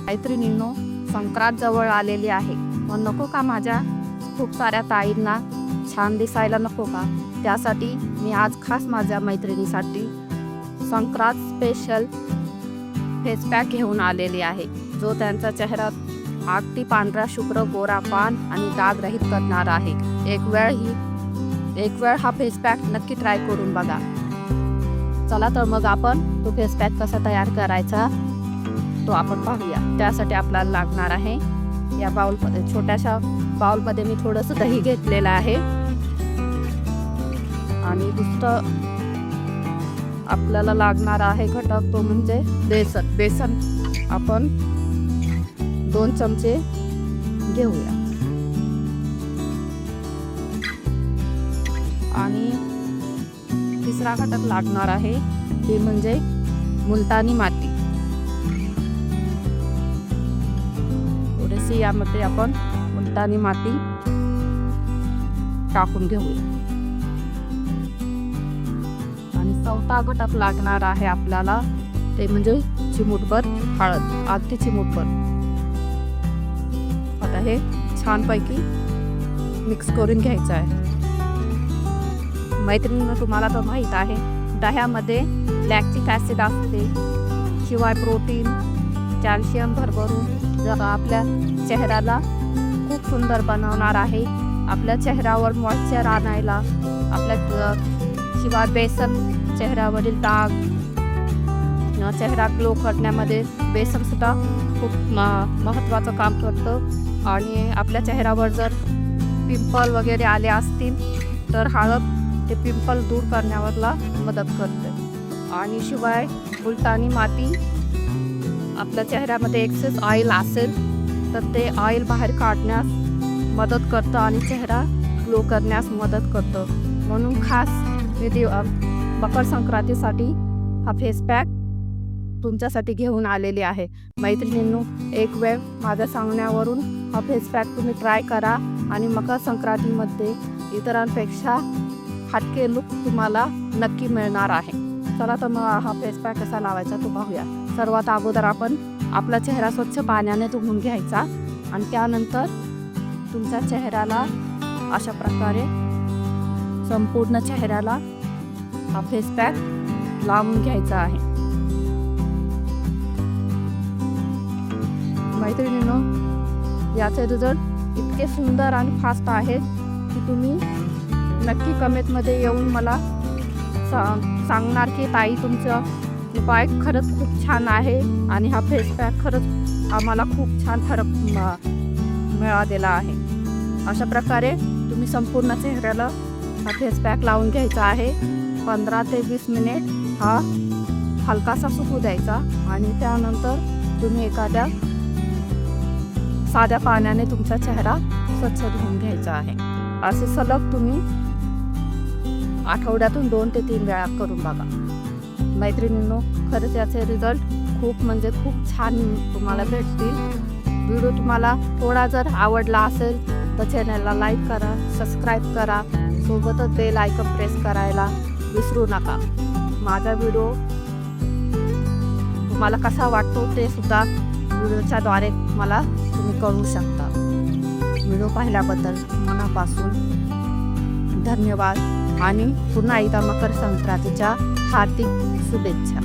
मैत्रिणींनो, संक्रांत जवळ आलेली आहे. मग नको का माझ्या खूप साऱ्या ताईंना छान दिसायला नको का? त्यासाठी मी आज खास माझ्या मैत्रिणीसाठी संक्रांत स्पेशल फेस पॅक घेऊन आलेली आहे, जो त्यांचा चेहरा अगदी पांढरा शुभ्र गोरा पान आणि डाग रहित करणार आहे. एक वेळ हा फेस पॅक नक्की ट्राय करून बघा. चला तर मग आपण तो फेस पॅक कसा तयार करायचा तो आपण पाहूया. त्यासाठी आपल्याला लागणार आहे या बाउलमध्ये, छोट्याशा बाउलमध्ये मी थोडंसं दही घेतलेलं आहे. आणि दुसरं आपल्याला लागणार आहे घटक तो म्हणजे बेसन आपण 2 चमचे घेऊया. आणि तिसरा घटक लागणार आहे ते म्हणजे मुलतानी माती. थोडीशी यामध्ये आपण मुलतानी माती टाकून घेऊया. आणि चौथा घटक लागणार आहे आपल्याला ते म्हणजे चिमूटभर हळद, अगदी चिमूटभर. आता हे छानपैकी मिक्स करून घ्यायचं आहे. मैत्रिणींनो, तुम्हाला तर माहीत आहे दह्यामध्ये लॅक्टिक ॲसिड असते, शिवाय प्रोटीन, कॅल्शियम भरभरून जर आपल्या चेहऱ्याला खूप सुंदर बनवणार आहे. आपल्या चेहऱ्यावर मॉइश्चर आणायला, आपल्या शिवाय बेसन चेहऱ्यावरील डाग, चेहरा ग्लो करण्यामध्ये बेसनसुद्धा खूप महत्त्वाचं काम करतं. आणि आपल्या चेहऱ्यावर जर पिंपल वगैरे आले असतील तर हळद ते पिंपल दूर करण्यावरला मदत करते. आणि शिवाय मुलतानी माती आपल्या चेहऱ्यामध्ये एक्सेस ऑइल असेल तर ते ऑइल बाहेर काढण्यास मदत करतं आणि चेहरा ग्लो करण्यास मदत करतं. म्हणून खास मी मकर संक्रांतीसाठी हा फेस पॅक तुमच्यासाठी घेऊन आलेली आहे. मैत्रिणींनो, एक वेळ माझ्या सांगण्यावरून हा फेस पॅक तुम्ही ट्राय करा आणि मकर संक्रांतीमध्ये इतरांपेक्षा हटके लुक तुम्हाला नक्की मिळणार आहे. चला तर मग हा फेस पॅक कसा लावायचा तो पाहूया. सर्वात अगोदर आपण आपला चेहरा स्वच्छ पाण्याने धुवून घ्यायचा आणि त्यानंतर तुमच्या चेहऱ्याला अशा प्रकारे संपूर्ण चेहऱ्याला हा फेस पॅक लावून घ्यायचा आहे. मैत्रिणींनो, याचे रिझल्ट इतके सुंदर आणि फास्ट आहेत की तुम्ही नक्की कमेंटमध्ये येऊन मला सांगणार की ताई तुमचं उपाय खरंच खूप छान आहे आणि हा फेस पॅक खरंच आम्हाला खूप छान फरक मिळालेला आहे. अशा प्रकारे तुम्ही संपूर्ण चेहऱ्याला हा फेस पॅक लावून घ्यायचा आहे. 15 ते 20 मिनिट हा हलकासा सुकू द्यायचा आणि त्यानंतर तुम्ही एखाद्या साध्या पाण्याने तुमचा चेहरा स्वच्छ धुवून घ्यायचा आहे. असे सलग तुम्ही आठवड्यातून 2 ते 3 वेळा करून बघा. मैत्रिणींनो, खरंच याचे रिझल्ट खूप म्हणजे खूप छान तुम्हाला भेटतील. व्हिडिओ तुम्हाला थोडा जर आवडला असेल तर चॅनलला लाईक करा, सबस्क्राईब करा, सोबतच बेल आयकॉन प्रेस करायला विसरू नका. माझा व्हिडिओ तुम्हाला कसा वाटतो ते सुद्धा व्हिडिओच्या द्वारे मला तुम्ही कळवू शकता. व्हिडिओ पाहिल्याबद्दल मनापासून धन्यवाद आणि पुन्हा एकदा मकर संक्रांतीच्या हार्दिक शुभेच्छा.